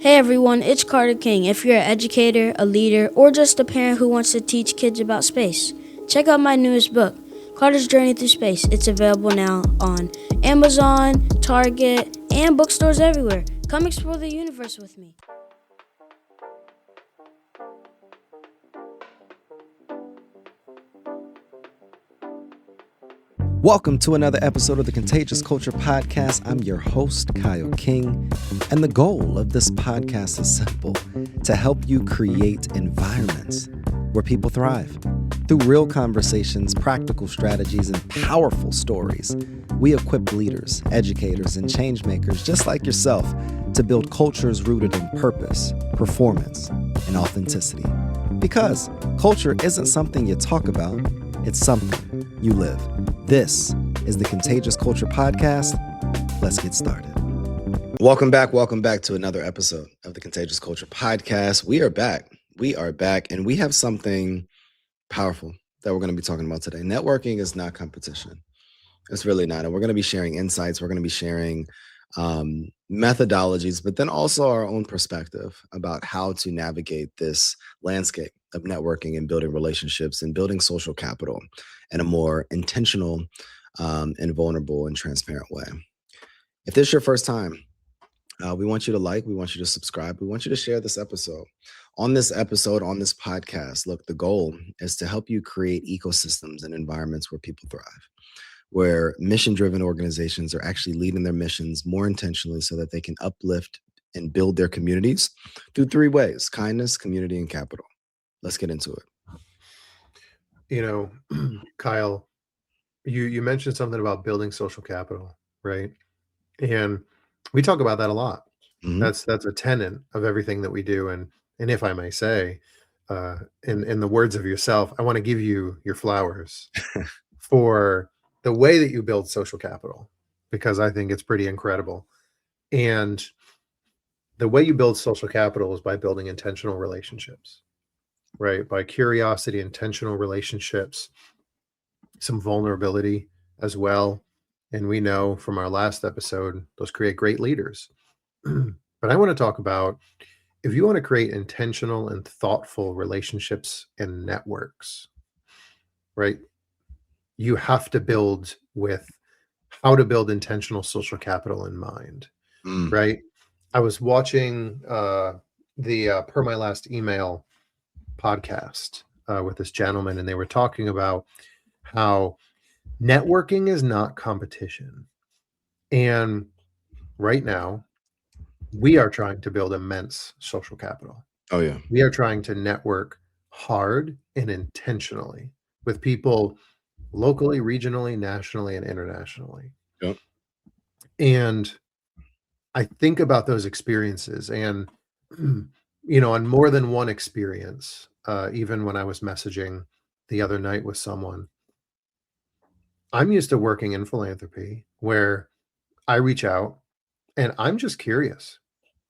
Hey everyone, it's Carter King. If you're an educator, a leader, or just a parent who wants to teach kids about space, check out my newest book, Carter's Journey Through Space. It's available now on Amazon, Target, and bookstores everywhere. Come explore the universe with me. Welcome to another episode of the Contagious Culture Podcast. I'm your host, Kyle King, and the goal of this podcast is simple: to help you create environments where people thrive. Through real conversations, practical strategies, and powerful stories, we equip leaders, educators, and change makers just like yourself to build cultures rooted in purpose, performance, and authenticity. Because culture isn't something you talk about, it's something you live. This is the Contagious Culture Podcast. Let's get started. Welcome back to another episode of the Contagious Culture Podcast. We are back, and we have something powerful that we're going to be talking about today. Networking is not competition. It's really not. And we're going to be sharing insights. We're going to be sharing methodologies, but then also our own perspective about how to navigate this landscape of networking and building relationships and building social capital in a more intentional and vulnerable and transparent way. If this is your first time, we want you to we want you to subscribe, we want you to share this episode. On this podcast, look, the goal is to help you create ecosystems and environments where people thrive, where mission-driven organizations are actually leading their missions more intentionally so that they can uplift and build their communities through three ways: kindness, community, and capital. Let's get into it. You know, Kyle, you mentioned something about building social capital, right? And we talk about that a lot. Mhm. That's a tenet of everything that we do. And if I may say, in the words of yourself, I want to give you your flowers for the way that you build social capital, because I think it's pretty incredible. And the way you build social capital is by building intentional relationships, right? By curiosity, intentional relationships, some vulnerability as well. And we know from our last episode, those create great leaders. But I want to talk about, if you want to create intentional and thoughtful relationships and networks, right? You have to build with how to build intentional social capital in mind, Mm. right? I was watching the Per My Last Email podcast with this gentleman, and they were talking about how networking is not competition. And right now, we are trying to build immense social capital. Oh, yeah. We are trying to network hard and intentionally with people locally, regionally, nationally, and internationally. Yep. And I think about those experiences, and on more than one experience, even when I was messaging the other night with someone, I'm used to working in philanthropy where I reach out and I'm just curious.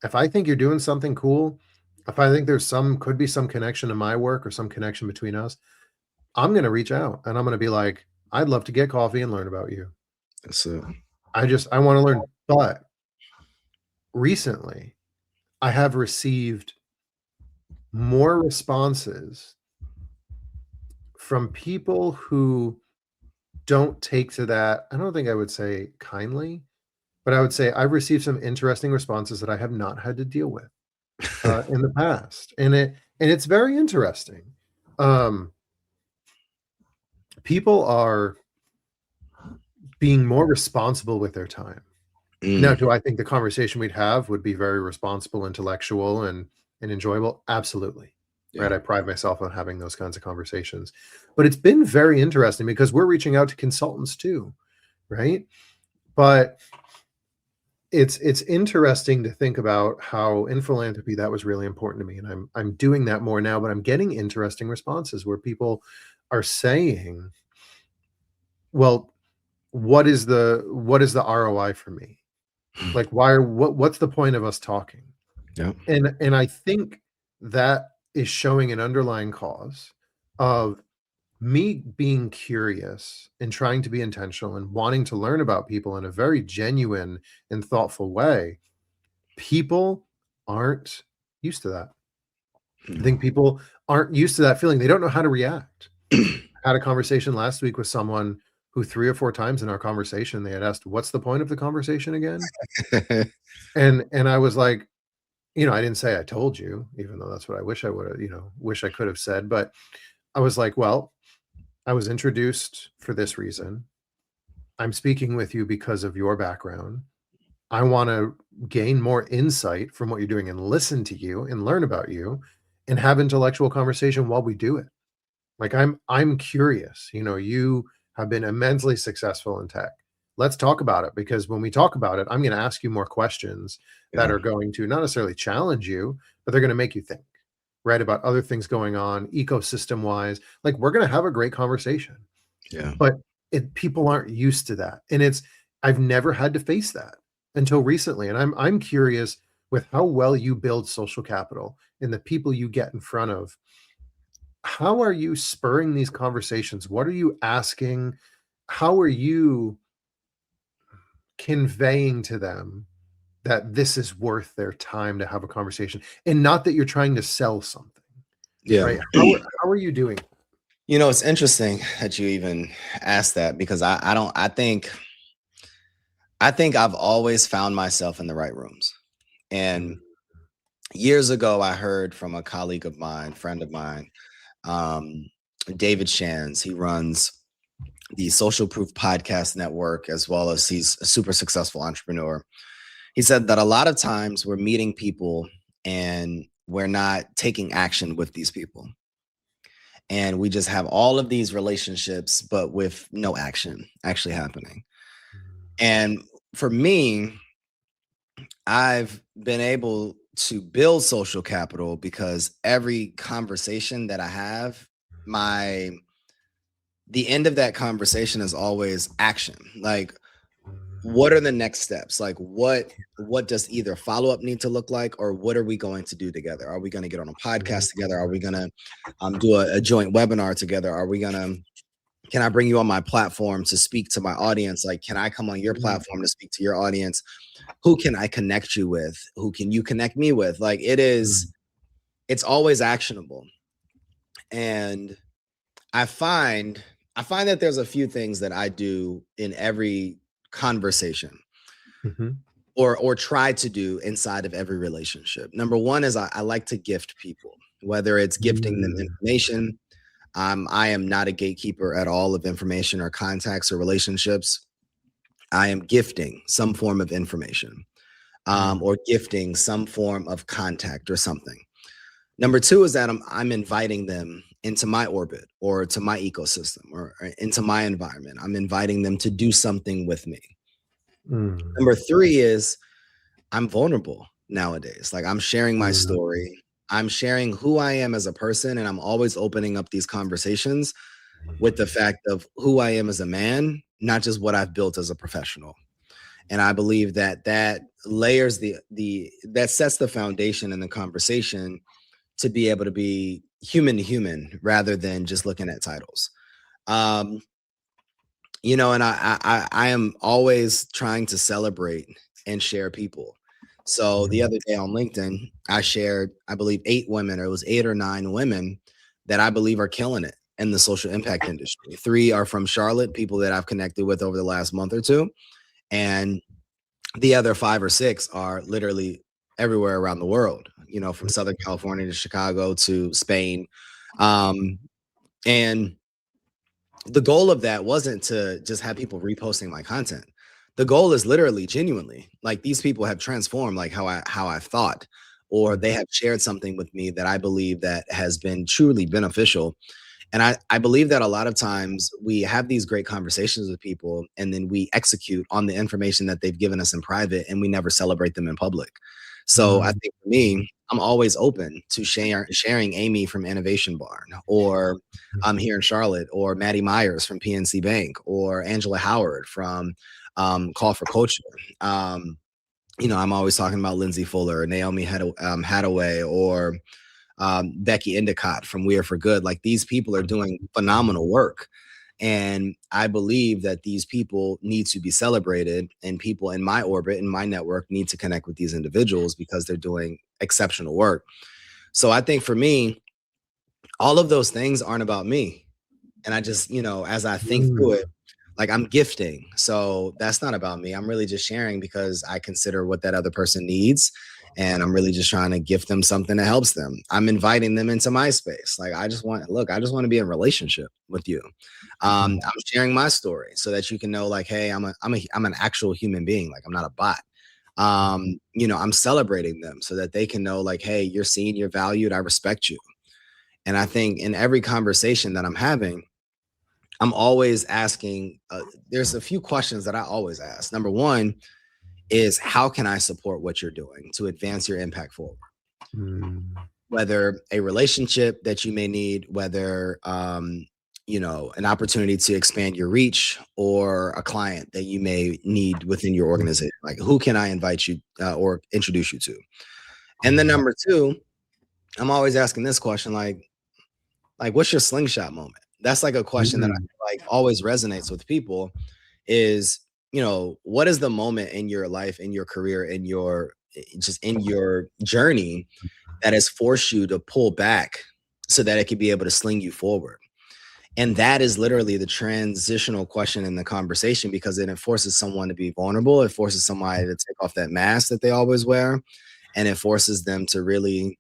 If I think you're doing something cool, if I think could be some connection to my work or some connection between us, I'm going to reach out and I'm going to be like, I'd love to get coffee and learn about you. That's it. I want to learn. But recently, I have received more responses from people who don't take to that. I don't think I would say kindly, but I would say I've received some interesting responses that I have not had to deal with in the past, and it's very interesting. People are being more responsible with their time. Now, do I think the conversation we'd have would be very responsible, intellectual, and enjoyable? Absolutely. Yeah. Right. I pride myself on having those kinds of conversations. But it's been very interesting because we're reaching out to consultants too, right? But it's interesting to think about how in philanthropy that was really important to me. And I'm doing that more now, but I'm getting interesting responses where people are saying, well, what is the ROI for me? Like, what's the point of us talking? Yeah. And I think that is showing an underlying cause of me being curious and trying to be intentional and wanting to learn about people in a very genuine and thoughtful way. People aren't used to that. I think people aren't used to that feeling. They don't know how to react. I had a conversation last week with someone who 3 or 4 times in our conversation, they had asked, "What's the point of the conversation again?" And I was like, I didn't say I told you, even though that's what I wish I would have, wish I could have said. But I was like, well, I was introduced for this reason. I'm speaking with you because of your background. I want to gain more insight from what you're doing and listen to you and learn about you and have intellectual conversation while we do it. Like I'm curious. You have been immensely successful in tech. Let's talk about it, because when we talk about it, I'm going to ask you more questions that Yeah. are going to not necessarily challenge you, but they're going to make you think, right, about other things going on ecosystem wise. Like, we're going to have a great conversation. Yeah. But people aren't used to that. And I've never had to face that until recently. And I'm curious, with how well you build social capital and the people you get in front of, how are you spurring these conversations? What are you asking? How are you conveying to them that this is worth their time to have a conversation, and not that you're trying to sell something, Yeah. right? How are you doing? It's interesting that you even asked that, because I think I've always found myself in the right rooms. And years ago, I heard from a colleague of mine, friend of mine, David Shands. He runs the Social Proof Podcast Network, as well as he's a super successful entrepreneur. He said that a lot of times we're meeting people and we're not taking action with these people. And we just have all of these relationships, but with no action actually happening. And for me, I've been able to build social capital because every conversation that I have, the end of that conversation is always action. Like, what are the next steps? Like, what does either follow-up need to look like, or what are we going to do together? Are we going to get on a podcast together? Are we going to do a joint webinar together? Can I bring you on my platform to speak to my audience? Like, can I come on your platform to speak to your audience? Who can I connect you with? Who can you connect me with? Like, it's always actionable. And I find that there's a few things that I do in every conversation, or try to do inside of every relationship. Number one is I like to gift people, whether it's gifting them information. I am not a gatekeeper at all of information or contacts or relationships. I am gifting some form of information, or gifting some form of contact or something. Number two is that I'm inviting them into my orbit, or to my ecosystem, or into my environment. I'm inviting them to do something with me. Number three is I'm vulnerable nowadays. Like, I'm sharing my story. I'm sharing who I am as a person, and I'm always opening up these conversations with the fact of who I am as a man, not just what I've built as a professional. And I believe that layers that sets the foundation in the conversation to be able to be human to human, rather than just looking at titles. And I am always trying to celebrate and share people. So the other day on LinkedIn, I shared, I believe 8 women, or it was 8 or 9 women that I believe are killing it in the social impact industry. 3 are from Charlotte, people that I've connected with over the last month or two. And the other 5 or 6 are literally everywhere around the world, from Southern California to Chicago to Spain. And the goal of that wasn't to just have people reposting my content. The goal is literally, genuinely, like, these people have transformed like how I've thought, or they have shared something with me that I believe that has been truly beneficial. And I believe that a lot of times we have these great conversations with people, and then we execute on the information that they've given us in private, and we never celebrate them in public. So I think for me, I'm always open to sharing Amy from Innovation Barn, or here in Charlotte, or Maddie Myers from PNC Bank, or Angela Howard from Call for Culture. I'm always talking about Lindsay Fuller, Naomi Hadaway, or Becky Endicott from We Are for Good. Like, these people are doing phenomenal work. And I believe that these people need to be celebrated, and people in my orbit, in my network, need to connect with these individuals because they're doing exceptional work. So I think for me, all of those things aren't about me. And I just, as I think through it, like I'm gifting. So that's not about me. I'm really just sharing because I consider what that other person needs. And I'm really just trying to gift them something that helps them. I'm inviting them into my space. Like I just want to be in a relationship with you. I'm sharing my story so that you can know, like, hey, I'm an actual human being. Like I'm not a bot. I'm celebrating them so that they can know, like, hey, you're seen, you're valued, I respect you. And I think in every conversation that I'm having, I'm always asking, there's a few questions that I always ask. Number one is, how can I support what you're doing to advance your impact forward? Whether a relationship that you may need, whether, an opportunity to expand your reach, or a client that you may need within your organization. Like, who can I invite you or introduce you to? And then number two, I'm always asking this question, like what's your slingshot moment? That's like a question that I like always resonates with people is, what is the moment in your life, in your career, in your journey that has forced you to pull back so that it could be able to sling you forward? And that is literally the transitional question in the conversation, because then it forces someone to be vulnerable. It forces somebody to take off that mask that they always wear. And it forces them to really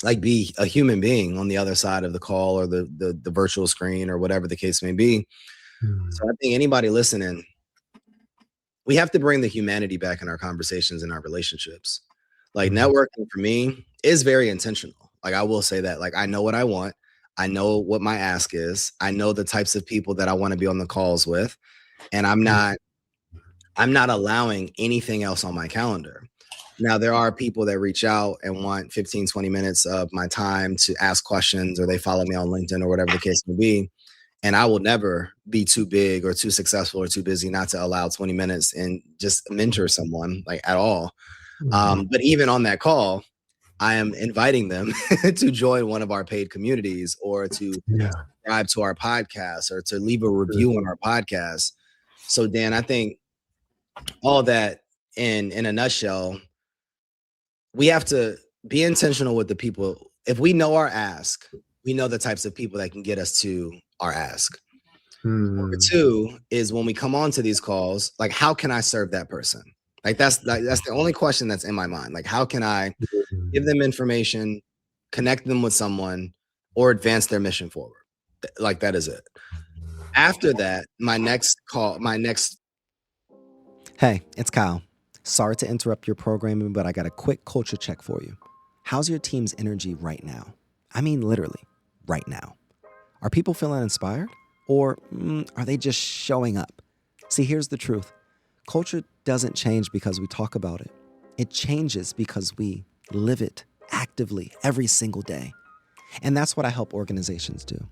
like be a human being on the other side of the call or the virtual screen or whatever the case may be. So I think anybody listening, we have to bring the humanity back in our conversations and our relationships. Like networking for me is very intentional. Like I will say that, like, I know what I want. I know what my ask is. I know the types of people that I want to be on the calls with. And I'm not allowing anything else on my calendar. Now, there are people that reach out and want 15, 20 minutes of my time to ask questions, or they follow me on LinkedIn or whatever the case may be. And I will never be too big or too successful or too busy not to allow 20 minutes and just mentor someone, like, at all. But even on that call, I am inviting them to join one of our paid communities, or to subscribe to our podcast, or to leave a review on our podcast. So, Dan, I think all that in a nutshell, we have to be intentional with the people. If we know our ask, we know the types of people that can get us to our ask. Number two is, when we come on to these calls, like, how can I serve that person? Like that's the only question that's in my mind. Like, how can I give them information, connect them with someone, or advance their mission forward? Like, that is it. After that, Hey, it's Kyle. Sorry to interrupt your programming, but I got a quick culture check for you. How's your team's energy right now? I mean, literally, right now. Are people feeling inspired? Or are they just showing up? See, here's the truth. Culture doesn't change because we talk about it. It changes because we live it actively every single day. And that's what I help organizations do.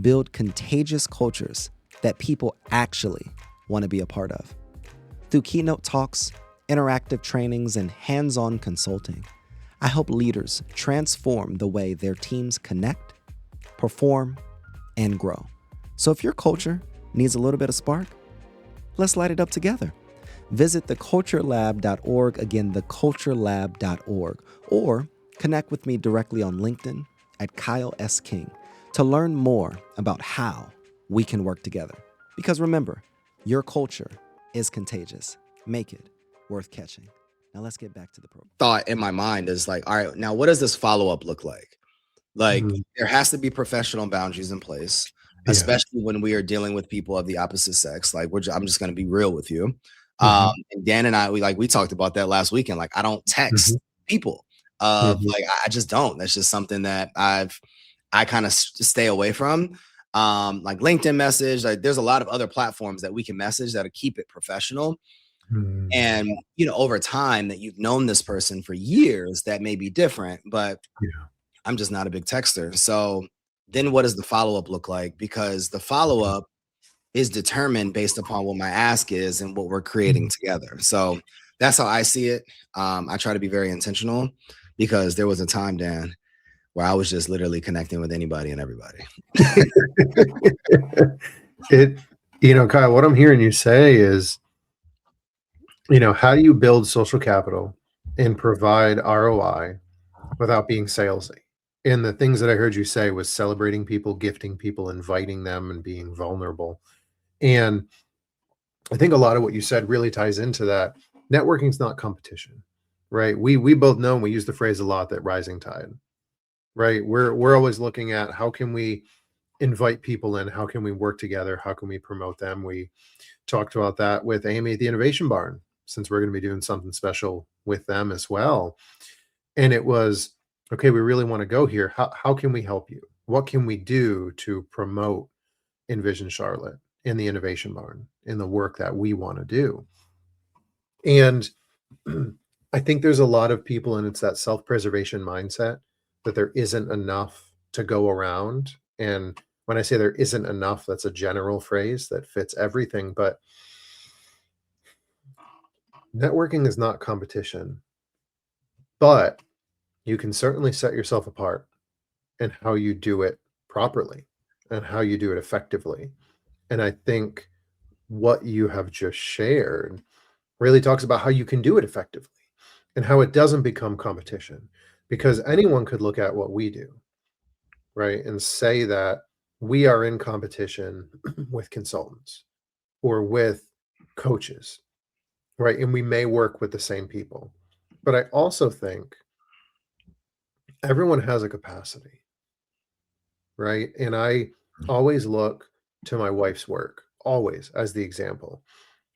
Build contagious cultures that people actually want to be a part of. Through keynote talks, interactive trainings, and hands-on consulting, I help leaders transform the way their teams connect, perform, and grow. So if your culture needs a little bit of spark, let's light it up together. Visit theculturelab.org, again, theculturelab.org, or connect with me directly on LinkedIn at Kyle S. King to learn more about how we can work together. Because remember, your culture is contagious. Make it worth catching. Now let's get back to the program. Thought in my mind is like, all right, now what does this follow-up look like? Like, there has to be professional boundaries in place, especially when we are dealing with people of the opposite sex. Like, I'm just going to be real with you. And Dan and I, we talked about that last weekend. Like, I don't text people. Like, I just don't. That's just something that I kind of stay away from. Like LinkedIn message. Like, there's a lot of other platforms that we can message that'll keep it professional. And, over time that you've known this person for years, that may be different, but I'm just not a big texter. So then what does the follow-up look like? Because the follow-up is determined based upon what my ask is and what we're creating together. So that's how I see it. I try to be very intentional, because there was a time, Dan, where I was just literally connecting with anybody and everybody. Kyle, what I'm hearing you say is, how do you build social capital and provide ROI without being salesy? And the things that I heard you say was celebrating people, gifting people, inviting them, and being vulnerable. And I think a lot of what you said really ties into that. Networking is not competition, right? We both know, and we use the phrase a lot, that rising tide, right? We're always looking at how can we invite people in, how can we work together, how can we promote them. We talked about that with Amy at the Innovation Barn, since we're going to be doing something special with them as well. And it was, okay, we really want to go here. How can we help you? What can we do to promote Envision Charlotte in the Innovation Barn, in the work that we want to do? And I think there's a lot of people, and it's that self-preservation mindset that there isn't enough to go around. And when I say there isn't enough, that's a general phrase that fits everything. But networking is not competition, but you can certainly set yourself apart in how you do it properly and how you do it effectively. And I think what you have just shared really talks about how you can do it effectively and how it doesn't become competition, because anyone could look at what we do, right, and say that we are in competition with consultants or with coaches, right? And we may work with the same people. But I also think everyone has a capacity, right? And I always look to my wife's work, always, as the example.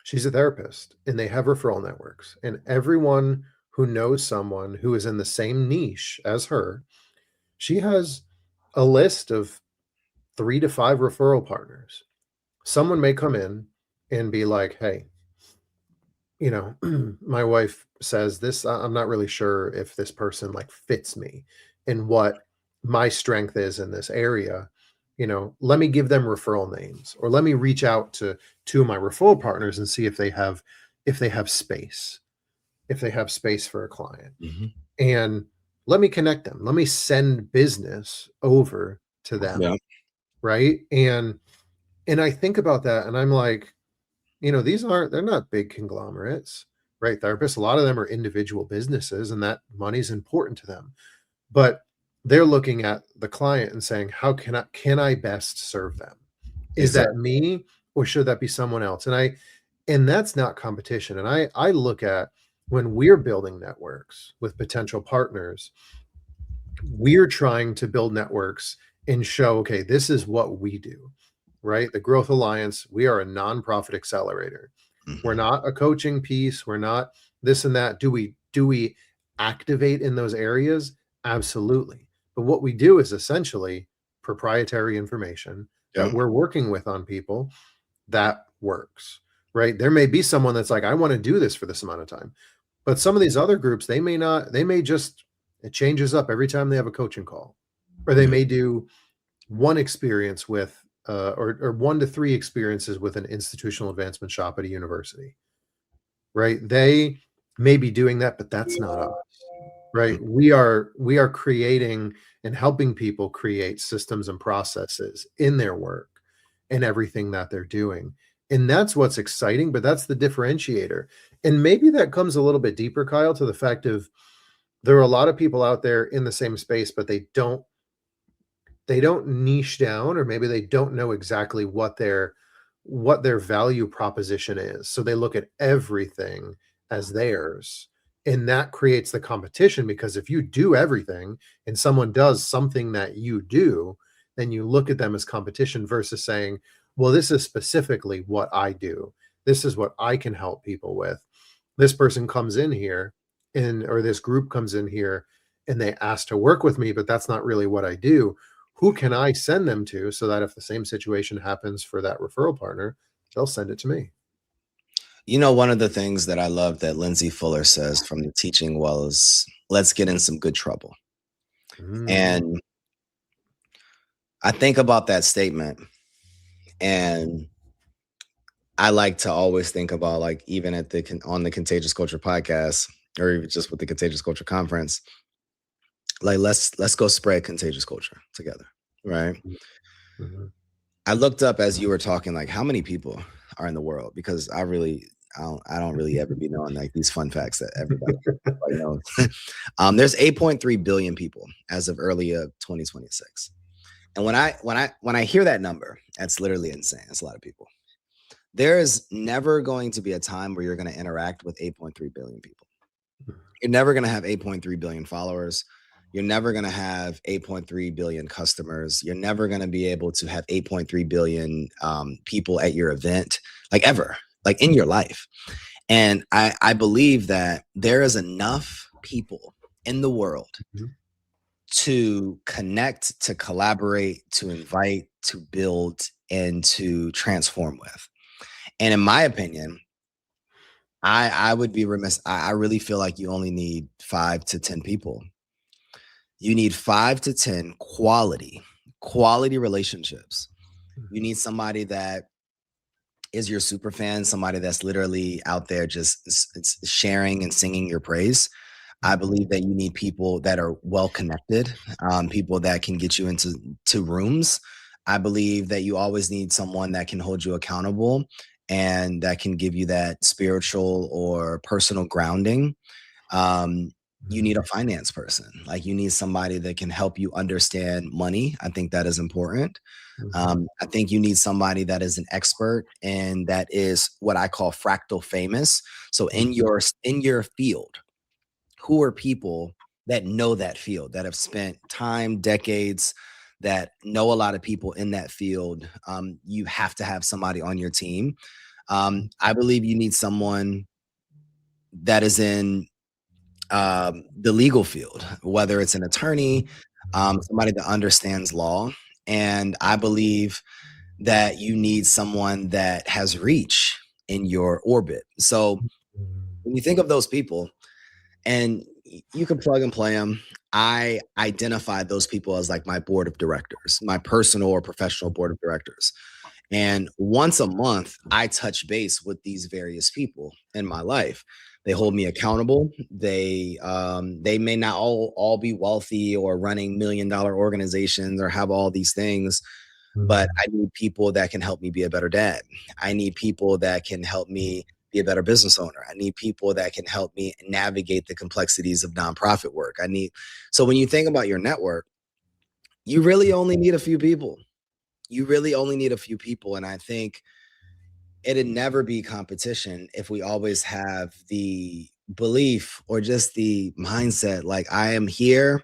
She's a therapist, and they have referral networks. And everyone who knows someone who is in the same niche as her, she has a list of 3 to 5 referral partners. Someone may come in and be like, hey, my wife says this, I'm not really sure if this person like fits me and what my strength is in this area. Let me give them referral names, or let me reach out to 2 of my referral partners and see if they have space for a client. And let me connect them. Let me send business over to them. Yeah. Right. And I think about that, and I'm like, they're not big conglomerates, right? Therapists, a lot of them are individual businesses, and that money's important to them. But they're looking at the client and saying, how can I best serve them? Is that me, or should that be someone else? And that's not competition. And I look at, when we're building networks with potential partners, we're trying to build networks and show, okay, this is what we do, right? The Growth Alliance, we are a nonprofit accelerator. We're not a coaching piece. We're not this and that. Do we activate in those areas? Absolutely. But what we do is essentially proprietary information that we're working with on people that works, right? There may be someone that's like, I want to do this for this amount of time. But some of these other groups, they may just, it changes up every time they have a coaching call, or they may do one experience with, or 1 to 3 experiences with an institutional advancement shop at a university, right? They may be doing that, but that's not us, right? We are creating and helping people create systems and processes in their work and everything that they're doing. And that's what's exciting, but that's the differentiator. And maybe that comes a little bit deeper, Kyle, to the fact of, there are a lot of people out there in the same space, but they don't niche down, or maybe they don't know exactly what their value proposition is. So they look at everything as theirs. And that creates the competition, because if you do everything and someone does something that you do, then you look at them as competition, versus saying, well, this is specifically what I do. This is what I can help people with. This person comes in here, or this group comes in here, and they ask to work with me, but that's not really what I do. Who can I send them to, so that if the same situation happens for that referral partner, they'll send it to me? One of the things that I love that Lindsay Fuller says from the teaching was, let's get in some good trouble. And I think about that statement, and I like to always think about, like, even on the Contagious Culture podcast, or even just with the Contagious Culture Conference, like, let's go spread contagious culture together, right? I looked up as you were talking, like how many people are in the world, because I don't really ever be knowing like these fun facts that everybody knows. There's 8.3 billion people as of early 2026. And when I hear that number, that's literally insane. That's a lot of people. There is never going to be a time where you're going to interact with 8.3 billion people. You're never going to have 8.3 billion followers. You're never going to have 8.3 billion customers. You're never going to be able to have 8.3 billion people at your event, like ever, like in your life. And I believe that there is enough people in the world to connect, to collaborate, to invite, to build, and to transform with. And in my opinion, I would be remiss. I really feel like you only need 5 to 10 people. You need 5 to 10 quality relationships. You need somebody that is your super fan, somebody that's literally out there just sharing and singing your praise. I believe that you need people that are well connected, people that can get you into rooms. I believe that you always need someone that can hold you accountable and that can give you that spiritual or personal grounding. You need a finance person. Like you need somebody that can help you understand money. I think that is important. I think you need somebody that is an expert and that is what I call fractal famous. So in your field, who are people that know that field, that have spent time, decades, that know a lot of people in that field? You have to have somebody on your team. I believe you need someone that is in the legal field, whether it's an attorney, somebody that understands law. And I believe that you need someone that has reach in your orbit. So when you think of those people, and you can plug and play them, I identify those people as like my board of directors, my personal or professional board of directors. And once a month, I touch base with these various people in my life. They hold me accountable. They may not all be wealthy or running $1 million organizations or have all these things, but I need people that can help me be a better dad. I need people that can help me be a better business owner. I need people that can help me navigate the complexities of nonprofit work. So when you think about your network, you really only need a few people. And I think it'd never be competition if we always have the belief or just the mindset, like I am here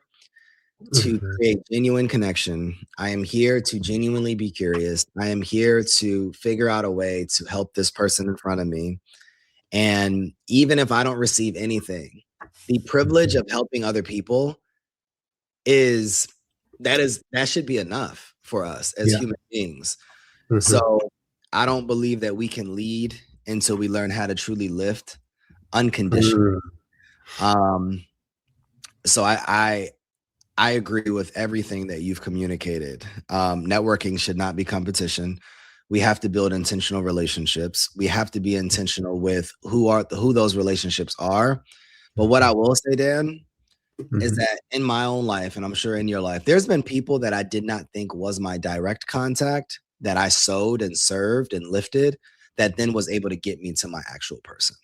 to create genuine connection. I am here to genuinely be curious. I am here to figure out a way to help this person in front of me. And even if I don't receive anything, the privilege of helping other people that should be enough for us as human beings. So I don't believe that we can lead until we learn how to truly lift unconditionally. So I agree with everything that you've communicated. Networking should not be competition. We have to build intentional relationships. We have to be intentional with who those relationships are. But what I will say, Dan, is that in my own life, and I'm sure in your life, there's been people that I did not think was my direct contact that I sowed and served and lifted that then was able to get me to my actual person.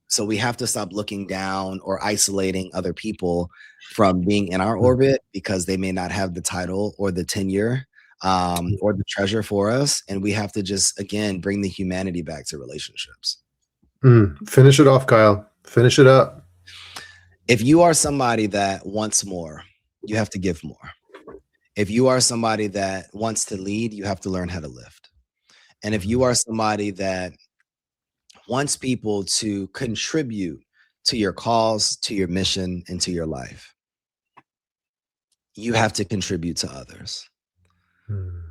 So we have to stop looking down or isolating other people from being in our orbit because they may not have the title or the tenure or the treasure for us. And we have to just, again, bring the humanity back to relationships. Finish it off, Kyle. Finish it up. If you are somebody that wants more, you have to give more. If you are somebody that wants to lead, you have to learn how to lift. And if you are somebody that wants people to contribute to your cause, to your mission, and to your life, you have to contribute to others.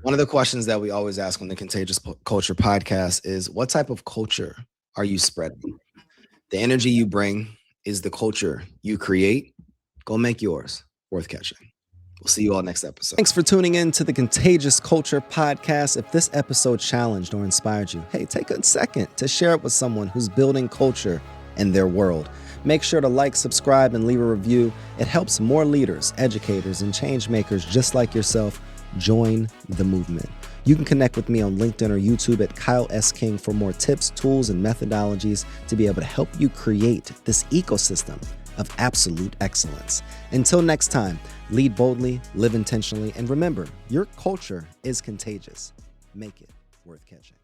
One of the questions that we always ask on the Contagious Culture Podcast is, what type of culture are you spreading? The energy you bring is the culture you create. Go make yours worth catching. We'll see you all next episode. Thanks for tuning in to the Contagious Culture Podcast. If this episode challenged or inspired you, hey, take a second to share it with someone who's building culture in their world. Make sure to like, subscribe, and leave a review. It helps more leaders, educators, and change makers just like yourself join the movement. You can connect with me on LinkedIn or YouTube at Kyle S. King for more tips, tools, and methodologies to be able to help you create this ecosystem of absolute excellence. Until next time, lead boldly, live intentionally, and remember, your culture is contagious. Make it worth catching.